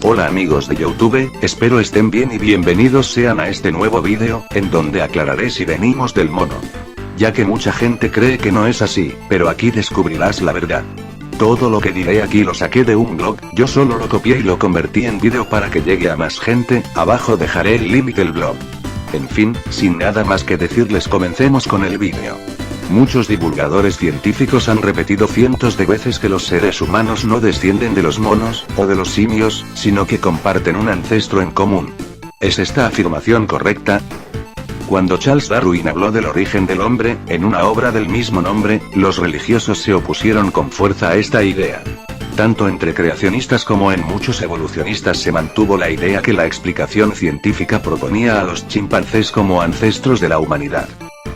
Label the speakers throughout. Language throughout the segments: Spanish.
Speaker 1: Hola amigos de YouTube, espero estén bien y bienvenidos sean a este nuevo vídeo, en donde aclararé si venimos del mono. Ya que mucha gente cree que no es así, pero aquí descubrirás la verdad. Todo lo que diré aquí lo saqué de un blog, yo solo lo copié y lo convertí en vídeo para que llegue a más gente, abajo dejaré el link del blog. En fin, sin nada más que decirles, comencemos con el vídeo. Muchos divulgadores científicos han repetido cientos de veces que los seres humanos no descienden de los monos, o de los simios, sino que comparten un ancestro en común. ¿Es esta afirmación correcta? Cuando Charles Darwin habló del origen del hombre, en una obra del mismo nombre, los religiosos se opusieron con fuerza a esta idea. Tanto entre creacionistas como en muchos evolucionistas se mantuvo la idea que la explicación científica proponía a los chimpancés como ancestros de la humanidad.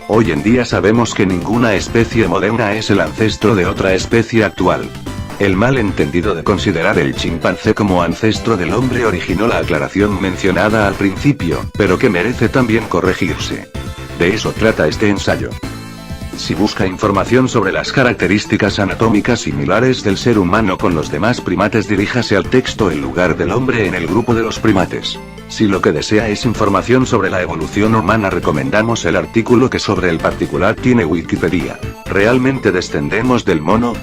Speaker 1: Hoy en día sabemos que ninguna especie moderna es el ancestro de otra especie actual. El malentendido de considerar el chimpancé como ancestro del hombre originó la aclaración mencionada al principio, pero que merece también corregirse. De eso trata este ensayo. Si busca información sobre las características anatómicas similares del ser humano con los demás primates, diríjase al texto en lugar del hombre en el grupo de los primates. Si lo que desea es información sobre la evolución humana, recomendamos el artículo que sobre el particular tiene Wikipedia. ¿Realmente descendemos del mono?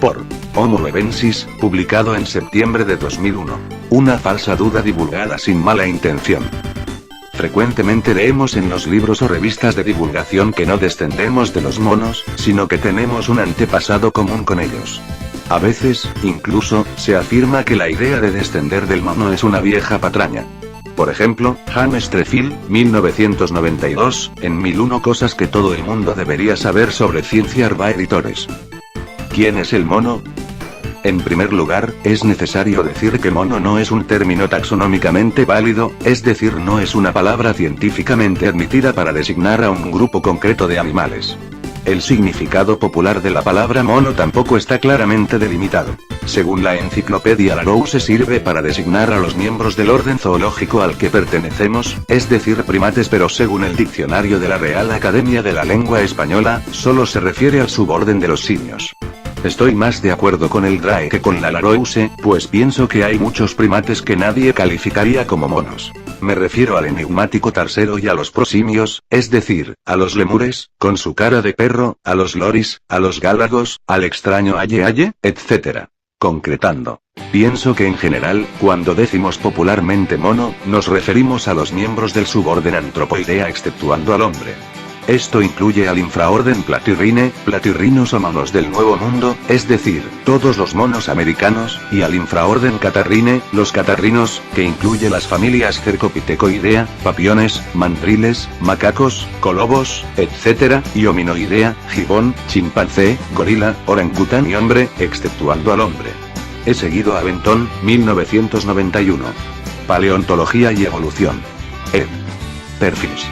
Speaker 1: Por Homo Levensis, publicado en septiembre de 2001. Una falsa duda divulgada sin mala intención. Frecuentemente leemos en los libros o revistas de divulgación que no descendemos de los monos, sino que tenemos un antepasado común con ellos. A veces, incluso, se afirma que la idea de descender del mono es una vieja patraña. Por ejemplo, James Trefield, 1992, en 1001 cosas que todo el mundo debería saber sobre ciencia Arba Editores. ¿Quién es el mono? En primer lugar, es necesario decir que mono no es un término taxonómicamente válido, es decir, no es una palabra científicamente admitida para designar a un grupo concreto de animales. El significado popular de la palabra mono tampoco está claramente delimitado. Según la enciclopedia Larousse, sirve para designar a los miembros del orden zoológico al que pertenecemos, es decir, primates, pero según el diccionario de la Real Academia de la Lengua Española, solo se refiere al suborden de los simios. Estoy más de acuerdo con el DRAE que con la Larousse, pues pienso que hay muchos primates que nadie calificaría como monos. Me refiero al enigmático tarsero y a los prosimios, es decir, a los lemures, con su cara de perro, a los loris, a los gálagos, al extraño aye-aye, etc. Concretando. Pienso que en general, cuando decimos popularmente mono, nos referimos a los miembros del suborden Anthropoidea exceptuando al hombre. Esto incluye al infraorden Platyrrhine, Platyrrhinos o monos del Nuevo Mundo, es decir, todos los monos americanos, y al infraorden Catarrhine, los catarrinos, que incluye las familias Cercopithecodea, papiones, mandriles, macacos, colobos, etc., y Hominoidea, gibón, chimpancé, gorila, orangután y hombre, exceptuando al hombre. He seguido a Benton, 1991. Paleontología y evolución. Ed. Perfils.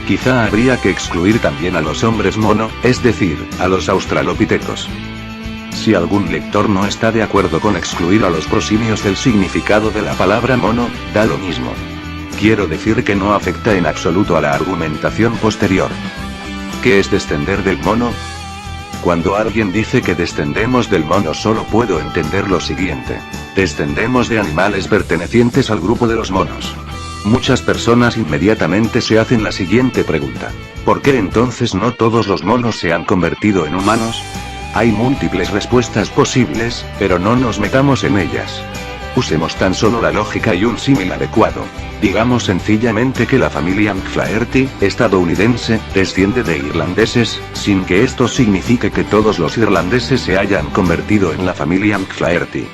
Speaker 1: Quizá habría que excluir también a los hombres mono, es decir, a los australopithecos. Si algún lector no está de acuerdo con excluir a los prosimios del significado de la palabra mono, da lo mismo. Quiero decir que no afecta en absoluto a la argumentación posterior. ¿Qué es descender del mono? Cuando alguien dice que descendemos del mono, solo puedo entender lo siguiente. Descendemos de animales pertenecientes al grupo de los monos. Muchas personas inmediatamente se hacen la siguiente pregunta. ¿Por qué entonces no todos los monos se han convertido en humanos? Hay múltiples respuestas posibles, pero no nos metamos en ellas. Usemos tan solo la lógica y un símil adecuado. Digamos sencillamente que la familia McFlaherty, estadounidense, desciende de irlandeses, sin que esto signifique que todos los irlandeses se hayan convertido en la familia McFlaherty.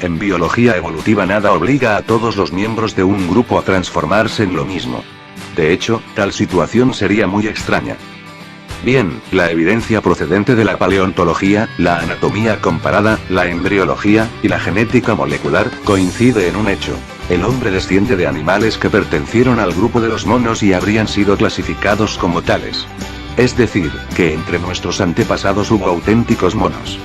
Speaker 1: En biología evolutiva nada obliga a todos los miembros de un grupo a transformarse en lo mismo. De hecho, tal situación sería muy extraña. Bien, la evidencia procedente de la paleontología, la anatomía comparada, la embriología, y la genética molecular, coincide en un hecho. El hombre desciende de animales que pertenecieron al grupo de los monos y habrían sido clasificados como tales. Es decir, que entre nuestros antepasados hubo auténticos monos.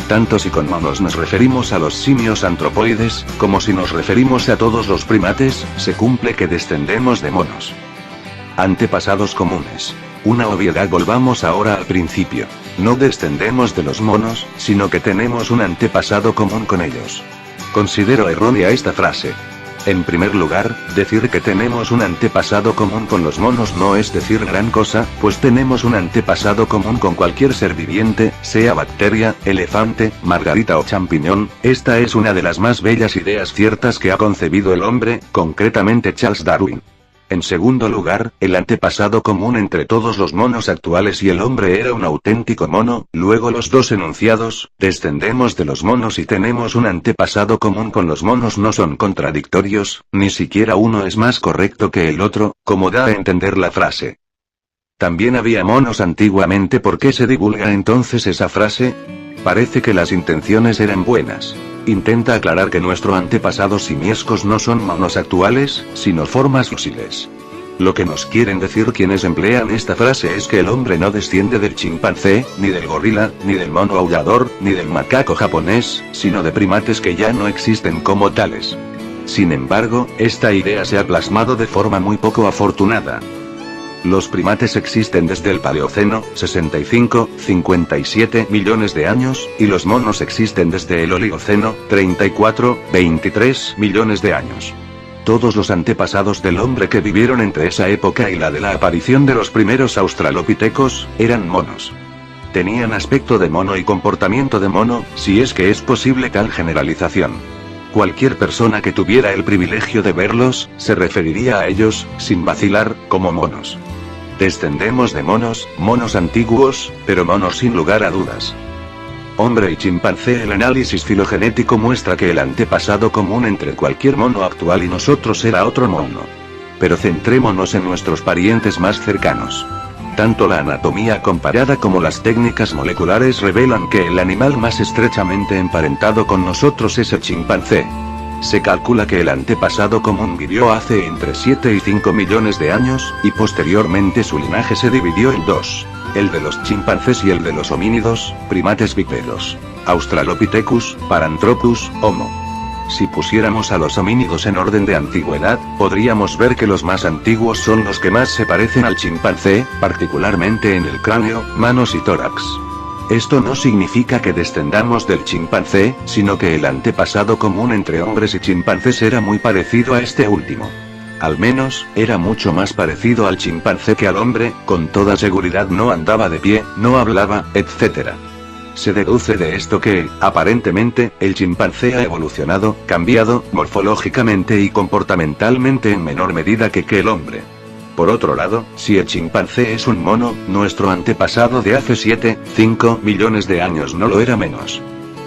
Speaker 1: Tanto si con monos nos referimos a los simios antropoides, como si nos referimos a todos los primates, se cumple que descendemos de monos. Antepasados comunes. Una obviedad, volvamos ahora al principio. No descendemos de los monos, sino que tenemos un antepasado común con ellos. Considero errónea esta frase. En primer lugar, decir que tenemos un antepasado común con los monos no es decir gran cosa, pues tenemos un antepasado común con cualquier ser viviente, sea bacteria, elefante, margarita o champiñón. Esta es una de las más bellas ideas ciertas que ha concebido el hombre, concretamente Charles Darwin. En segundo lugar, el antepasado común entre todos los monos actuales y el hombre era un auténtico mono. Luego los dos enunciados, descendemos de los monos y tenemos un antepasado común con los monos, no son contradictorios, ni siquiera uno es más correcto que el otro, como da a entender la frase. También había monos antiguamente. ¿Por qué se divulga entonces esa frase? Parece que las intenciones eran buenas. Intenta aclarar que nuestros antepasados simiescos no son monos actuales, sino formas fósiles. Lo que nos quieren decir quienes emplean esta frase es que el hombre no desciende del chimpancé, ni del gorila, ni del mono aullador, ni del macaco japonés, sino de primates que ya no existen como tales. Sin embargo, esta idea se ha plasmado de forma muy poco afortunada. Los primates existen desde el Paleoceno, 65-57 millones de años, y los monos existen desde el Oligoceno, 34-23 millones de años. Todos los antepasados del hombre que vivieron entre esa época y la de la aparición de los primeros australopitecos, eran monos. Tenían aspecto de mono y comportamiento de mono, si es que es posible tal generalización. Cualquier persona que tuviera el privilegio de verlos, se referiría a ellos, sin vacilar, como monos. Descendemos de monos antiguos, pero monos sin lugar a dudas. Hombre y chimpancé. El análisis filogenético muestra que el antepasado común entre cualquier mono actual y nosotros era otro mono. Pero centrémonos en nuestros parientes más cercanos. Tanto la anatomía comparada como las técnicas moleculares revelan que el animal más estrechamente emparentado con nosotros es el chimpancé. Se calcula que el antepasado común vivió hace entre 7 y 5 millones de años, y posteriormente su linaje se dividió en dos: el de los chimpancés y el de los homínidos, primates bípedos. Australopithecus, Paranthropus, Homo. Si pusiéramos a los homínidos en orden de antigüedad, podríamos ver que los más antiguos son los que más se parecen al chimpancé, particularmente en el cráneo, manos y tórax. Esto no significa que descendamos del chimpancé, sino que el antepasado común entre hombres y chimpancés era muy parecido a este último. Al menos, era mucho más parecido al chimpancé que al hombre. Con toda seguridad no andaba de pie, no hablaba, etc. Se deduce de esto que, aparentemente, el chimpancé ha evolucionado, cambiado, morfológicamente y comportamentalmente en menor medida que el hombre. Por otro lado, si el chimpancé es un mono, nuestro antepasado de hace 7-5 millones de años no lo era menos.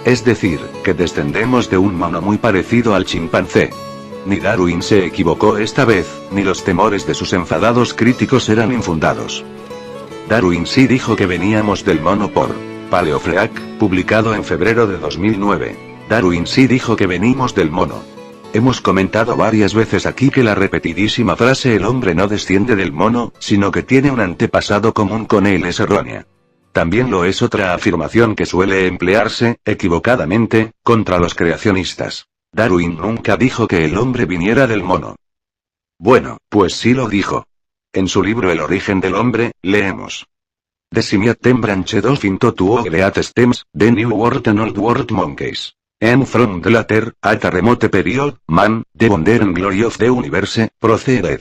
Speaker 1: Es decir, que descendemos de un mono muy parecido al chimpancé. Ni Darwin se equivocó esta vez, ni los temores de sus enfadados críticos eran infundados. Darwin sí dijo que veníamos del mono por Paleofreak, publicado en febrero de 2009. Darwin sí dijo que venimos del mono. Hemos comentado varias veces aquí que la repetidísima frase "el hombre no desciende del mono, sino que tiene un antepasado común con él" es errónea. También lo es otra afirmación que suele emplearse, equivocadamente, contra los creacionistas. Darwin nunca dijo que el hombre viniera del mono. Bueno, pues sí lo dijo. En su libro El origen del hombre, leemos: The simiatem branched off into two great stems, the New World and Old World monkeys. And from the latter, at a remote period, man, the wonder and glory of the universe, proceeded.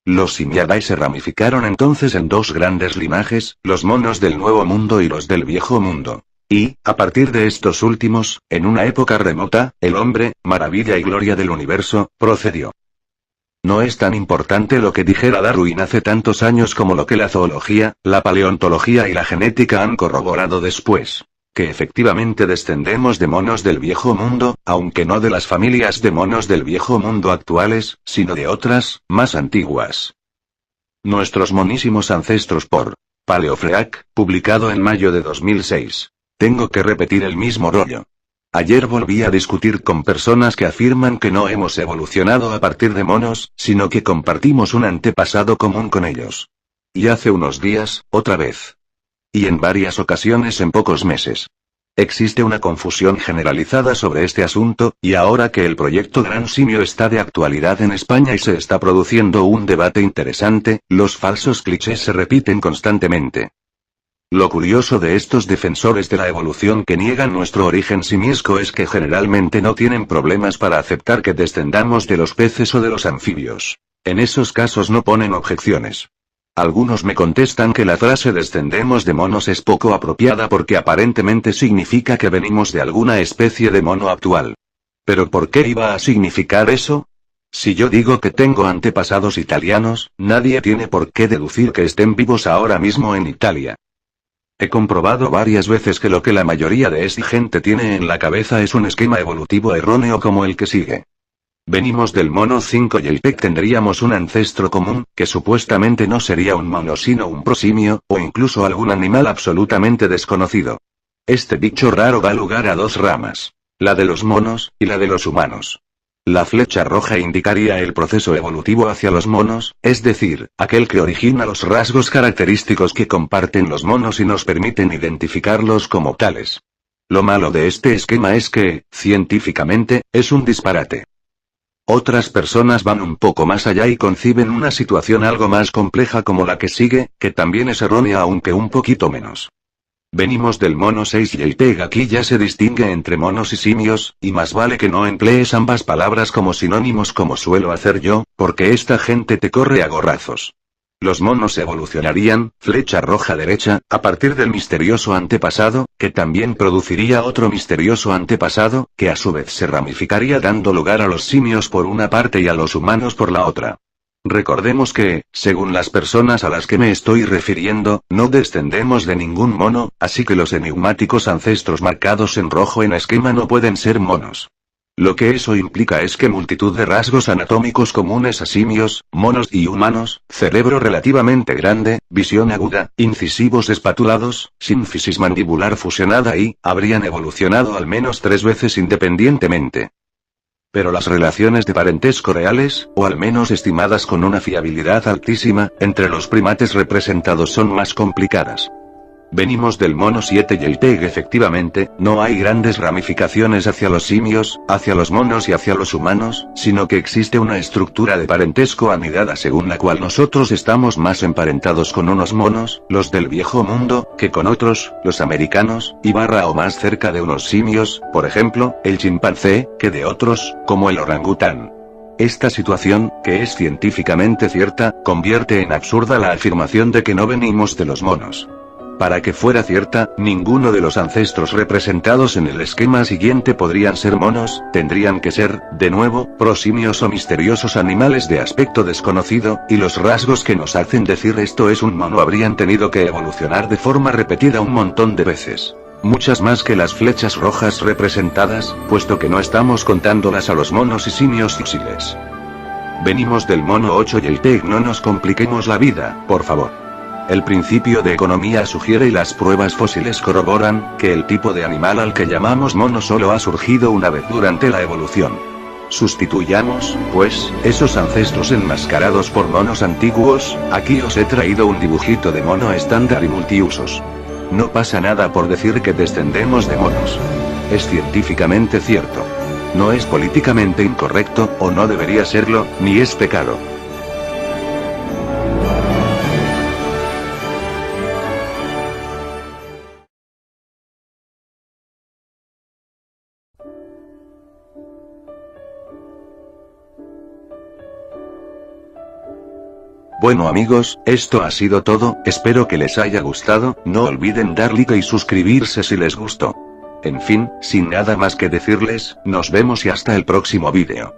Speaker 1: Los simiadae se ramificaron entonces en dos grandes linajes, los monos del Nuevo Mundo y los del Viejo Mundo. Y, a partir de estos últimos, en una época remota, el hombre, maravilla y gloria del universo, procedió. No es tan importante lo que dijera Darwin hace tantos años como lo que la zoología, la paleontología y la genética han corroborado después. Que efectivamente descendemos de monos del Viejo Mundo, aunque no de las familias de monos del Viejo Mundo actuales, sino de otras, más antiguas. Nuestros monísimos ancestros por Paleofreak, publicado en mayo de 2006. Tengo que repetir el mismo rollo. Ayer volví a discutir con personas que afirman que no hemos evolucionado a partir de monos, sino que compartimos un antepasado común con ellos. Y hace unos días, otra vez. Y en varias ocasiones en pocos meses. Existe una confusión generalizada sobre este asunto, y ahora que el proyecto Gran Simio está de actualidad en España y se está produciendo un debate interesante, los falsos clichés se repiten constantemente. Lo curioso de estos defensores de la evolución que niegan nuestro origen simiesco es que generalmente no tienen problemas para aceptar que descendamos de los peces o de los anfibios. En esos casos no ponen objeciones. Algunos me contestan que la frase descendemos de monos es poco apropiada porque aparentemente significa que venimos de alguna especie de mono actual. ¿Pero por qué iba a significar eso? Si yo digo que tengo antepasados italianos, nadie tiene por qué deducir que estén vivos ahora mismo en Italia. He comprobado varias veces que lo que la mayoría de esta gente tiene en la cabeza es un esquema evolutivo erróneo como el que sigue. Venimos del mono 5 y el pec tendríamos un ancestro común, que supuestamente no sería un mono sino un prosimio, o incluso algún animal absolutamente desconocido. Este bicho raro da lugar a dos ramas. La de los monos, y la de los humanos. La flecha roja indicaría el proceso evolutivo hacia los monos, es decir, aquel que origina los rasgos característicos que comparten los monos y nos permiten identificarlos como tales. Lo malo de este esquema es que, científicamente, es un disparate. Otras personas van un poco más allá y conciben una situación algo más compleja como la que sigue, que también es errónea aunque un poquito menos. Venimos del mono 6 y el peg aquí ya se distingue entre monos y simios, y más vale que no emplees ambas palabras como sinónimos como suelo hacer yo, porque esta gente te corre a gorrazos. Los monos evolucionarían, flecha roja derecha, a partir del misterioso antepasado, que también produciría otro misterioso antepasado, que a su vez se ramificaría dando lugar a los simios por una parte y a los humanos por la otra. Recordemos que, según las personas a las que me estoy refiriendo, no descendemos de ningún mono, así que los enigmáticos ancestros marcados en rojo en esquema no pueden ser monos. Lo que eso implica es que multitud de rasgos anatómicos comunes a simios, monos y humanos, cerebro relativamente grande, visión aguda, incisivos espatulados, sínfisis mandibular fusionada y, habrían evolucionado al menos 3 veces independientemente. Pero las relaciones de parentesco reales, o al menos estimadas con una fiabilidad altísima, entre los primates representados son más complicadas. Venimos del mono 7 y el peg efectivamente, no hay grandes ramificaciones hacia los simios, hacia los monos y hacia los humanos, sino que existe una estructura de parentesco anidada según la cual nosotros estamos más emparentados con unos monos, los del viejo mundo, que con otros, los americanos, y barra o más cerca de unos simios, por ejemplo, el chimpancé, que de otros, como el orangután. Esta situación, que es científicamente cierta, convierte en absurda la afirmación de que no venimos de los monos. Para que fuera cierta, ninguno de los ancestros representados en el esquema siguiente podrían ser monos, tendrían que ser, de nuevo, prosimios o misteriosos animales de aspecto desconocido, y los rasgos que nos hacen decir esto es un mono habrían tenido que evolucionar de forma repetida un montón de veces. Muchas más que las flechas rojas representadas, puesto que no estamos contándolas a los monos y simios fósiles. Venimos del mono 8 y el peg, no nos compliquemos la vida, por favor. El principio de economía sugiere y las pruebas fósiles corroboran, que el tipo de animal al que llamamos mono solo ha surgido una vez durante la evolución. Sustituyamos, pues, esos ancestros enmascarados por monos antiguos, aquí os he traído un dibujito de mono estándar y multiusos. No pasa nada por decir que descendemos de monos. Es científicamente cierto. No es políticamente incorrecto, o no debería serlo, ni es pecado. Bueno amigos, esto ha sido todo, espero que les haya gustado, no olviden dar like y suscribirse si les gustó. En fin, sin nada más que decirles, nos vemos y hasta el próximo vídeo.